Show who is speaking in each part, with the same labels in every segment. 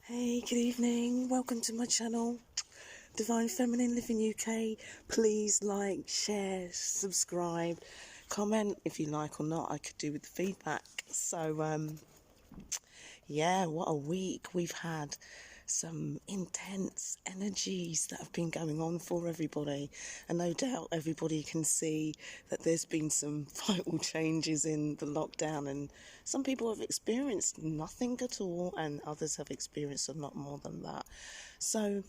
Speaker 1: Hey, good evening. Welcome to my channel, Divine Feminine Living UK. Please like, share, subscribe, comment if you like or not. I could do with the feedback. So, yeah, what a week we've had. Some intense energies that have been going on for everybody, and no doubt everybody can see that there's been some vital changes in the lockdown, and some people have experienced nothing at all and others have experienced a lot more than that. So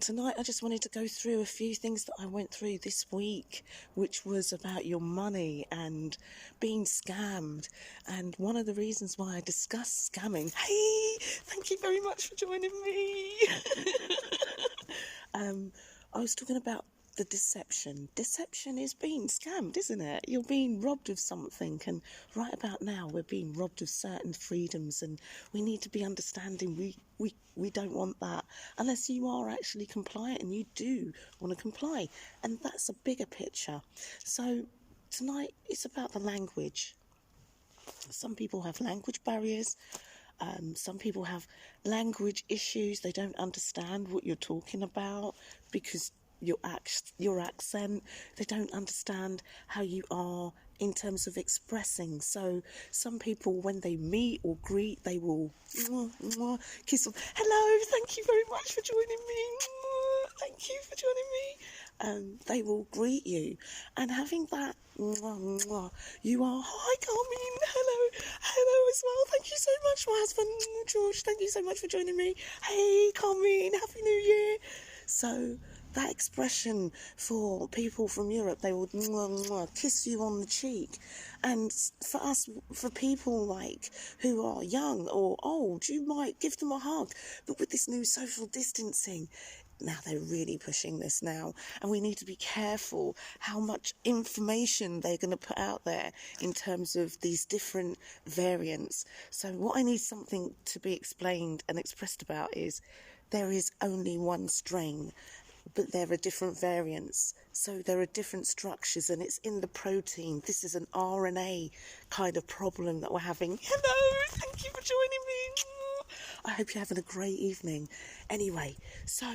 Speaker 1: tonight I just wanted to go through a few things that I went through this week, which was about your money and being scammed. And one of the reasons why I discussed scamming, hey, thank you very much for joining me. I was talking about the deception. Deception is being scammed, isn't it? You're being robbed of something, and right about now we're being robbed of certain freedoms, and we need to be understanding we don't want that unless you are actually compliant and you do want to comply, and that's a bigger picture. So tonight it's about the language. Some people have language barriers. Some people have language issues. They don't understand what you're talking about because your accent. They don't understand how you are in terms of expressing. So some people, when they meet or greet, they will kiss them. Hello, thank you very much for joining me. Thank you for joining me. They will greet you, and having that you are, hi Carmen, hello as well, thank you so much, my husband George, thank you so much for joining me. Hey Carmen, happy new year. So that expression for people from Europe, they will kiss you on the cheek. And for us, for people like who are young or old, you might give them a hug. But with this new social distancing, now they're really pushing this now, and we need to be careful how much information they're going to put out there in terms of these different variants. So what I need something to be explained and expressed about is there is only one strain, but there are different variants, so there are different structures, and it's in the protein. This is an RNA kind of problem that we're having. Hello, thank you for joining me. I hope you're having a great evening. Anyway, so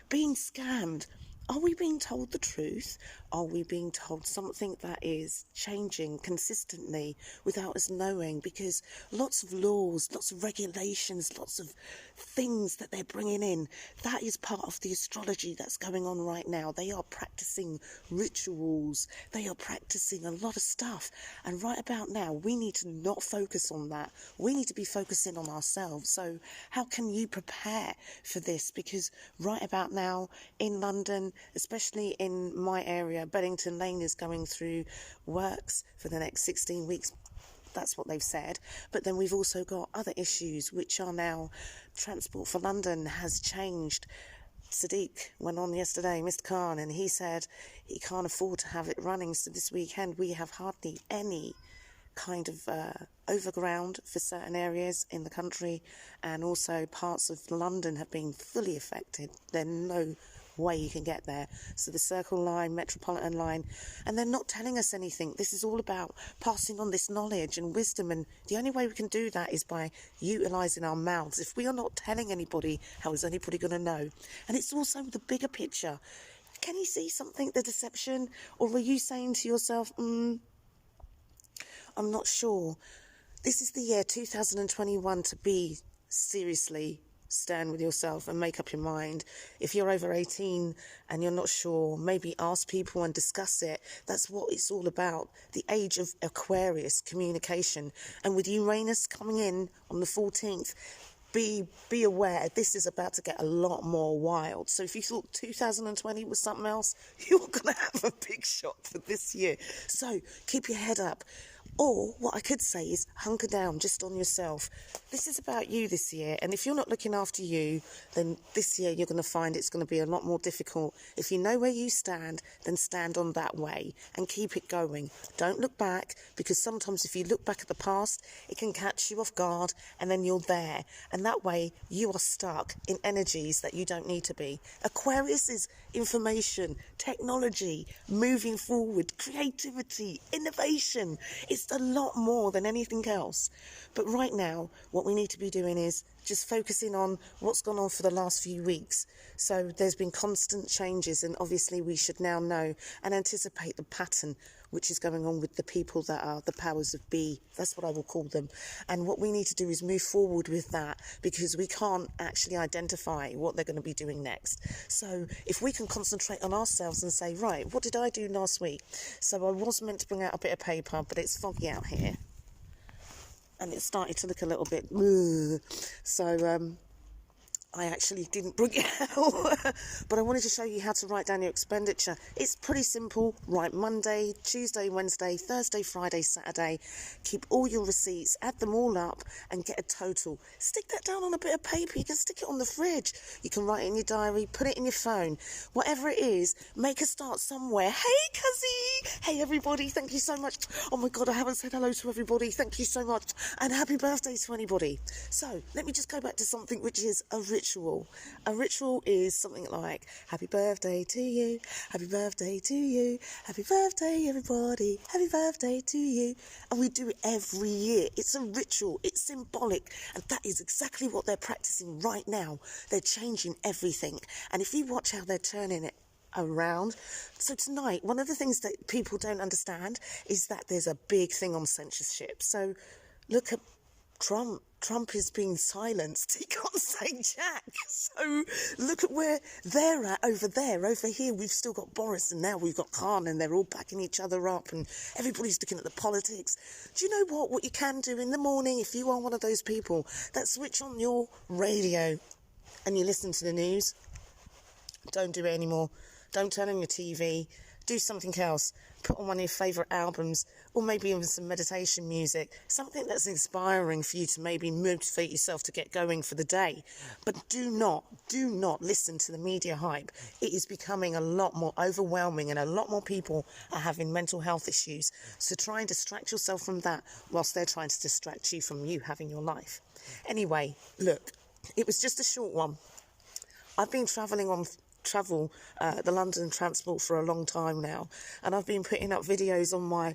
Speaker 1: being scammed, are we being told the truth? Are we being told something that is changing consistently without us knowing? Because lots of laws, lots of regulations, lots of things that they're bringing in, that is part of the astrology that's going on right now. They are practicing rituals. They are practicing a lot of stuff. And right about now, we need to not focus on that. We need to be focusing on ourselves. So how can you prepare for this? Because right about now in London, especially in my area, Beddington Lane is going through works for the next 16 weeks. That's what they've said. But then we've also got other issues, which are now Transport for London has changed. Sadiq went on yesterday, Mr. Khan, and he said he can't afford to have it running. So this weekend we have hardly any kind of overground for certain areas in the country, and also parts of London have been fully affected. There's no way you can get there. So the Circle Line, Metropolitan Line, and they're not telling us anything. This is all about passing on this knowledge and wisdom, and the only way we can do that is by utilising our mouths. If we are not telling anybody, how is anybody going to know? And it's also the bigger picture. Can you see something, the deception? Or are you saying to yourself, I'm not sure. This is the year 2021 to be seriously stern with yourself and make up your mind. If you're over 18 and you're not sure, maybe ask people and discuss it. That's what it's all about. The age of Aquarius, communication. And with Uranus coming in on the 14th, be aware, this is about to get a lot more wild. So if you thought 2020 was something else, you're going to have a big shock for this year. So keep your head up. Or what I could say is hunker down just on yourself. This is about you this year, and if you're not looking after you, then this year you're going to find it's going to be a lot more difficult. If you know where you stand, then stand on that way and keep it going. Don't look back, because sometimes if you look back at the past, it can catch you off guard, and then you're there, and that way you are stuck in energies that you don't need to be. Aquarius is information, technology, moving forward, creativity, innovation. It's a lot more than anything else. But right now, what we need to be doing is just focusing on what's gone on for the last few weeks. So there's been constant changes, and obviously we should now know and anticipate the pattern which is going on with the people that are the powers of be. That's what I will call them. And what we need to do is move forward with that, because we can't actually identify what they're going to be doing next. So if we can concentrate on ourselves and say, right, what did I do last week? So I was meant to bring out a bit of paper, but it's foggy out here. And it started to look a little bit, so I actually didn't bring it out, but I wanted to show you how to write down your expenditure. It's pretty simple. Write Monday, Tuesday, Wednesday, Thursday, Friday, Saturday. Keep all your receipts, add them all up and get a total. Stick that down on a bit of paper. You can stick it on the fridge. You can write it in your diary, put it in your phone. Whatever it is, make a start somewhere. Hey, Cuzzy! Hey, everybody, thank you so much. Oh my God, I haven't said hello to everybody. Thank you so much. And happy birthday to anybody. So, let me just go back to something which is a ritual. A ritual is something like, happy birthday to you, happy birthday to you, happy birthday everybody, happy birthday to you. And we do it every year. It's a ritual, it's symbolic, and that is exactly what they're practicing right now. They're changing everything. And if you watch how they're turning it around. So tonight, one of the things that people don't understand is that there's a big thing on censorship. So look at Trump. Trump is being silenced. He can't say jack. So look at where they're at over there. Over here, we've still got Boris, and now we've got Khan, and they're all backing each other up, and everybody's looking at the politics. Do you know what? What you can do in the morning, if you are one of those people that switch on your radio and you listen to the news, don't do it anymore. Don't turn on your TV. Do something else. Put on one of your favourite albums, or maybe even some meditation music, something that's inspiring for you to maybe motivate yourself to get going for the day. But do not listen to the media hype. It is becoming a lot more overwhelming, and a lot more people are having mental health issues. So try and distract yourself from that whilst they're trying to distract you from you having your life. Anyway, look, it was just a short one. I've been travelling on the London transport for a long time now, and I've been putting up videos on my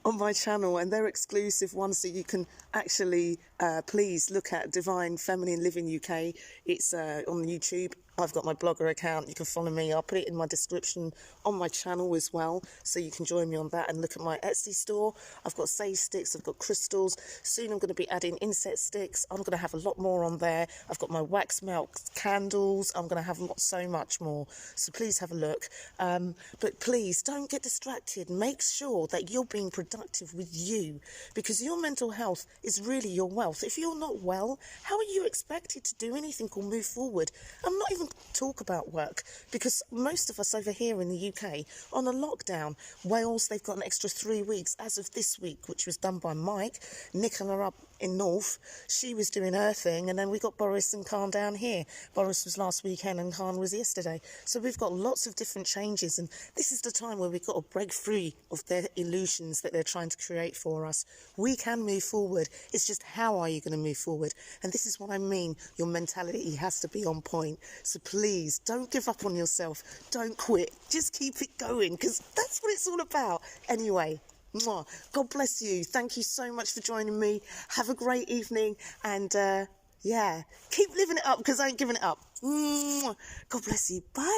Speaker 1: on my channel, and they're exclusive ones, so you can actually please look at Divine Feminine Living UK. It's on YouTube. I've got my blogger account. You can follow me. I'll put it in my description on my channel as well, so you can join me on that and look at my Etsy store. I've got sage sticks, I've got crystals. Soon I'm going to be adding insect sticks. I'm going to have a lot more on there. I've got my wax melt candles. I'm going to have so much more. So please have a look. But please don't get distracted. Make sure that you're being productive with you, because your mental health is really your wealth. If you're not well, how are you expected to do anything or move forward? I'm not even talk about work, because most of us over here in the UK on a lockdown. Wales, they've got an extra 3 weeks as of this week, which was done by Mike. Nicola up in North, she was doing her thing, and then we got Boris and Khan down here. Boris was last weekend and Khan was yesterday. So we've got lots of different changes, and this is the time where we've got to break free of their illusions that they're trying to create for us. We can move forward. It's just, how are you going to move forward? And this is what I mean. Your mentality has to be on point. So please, don't give up on yourself. Don't quit. Just keep it going, because that's what it's all about. Anyway, God bless you. Thank you so much for joining me. Have a great evening, and yeah, keep living it up, because I ain't giving it up. God bless you. Bye.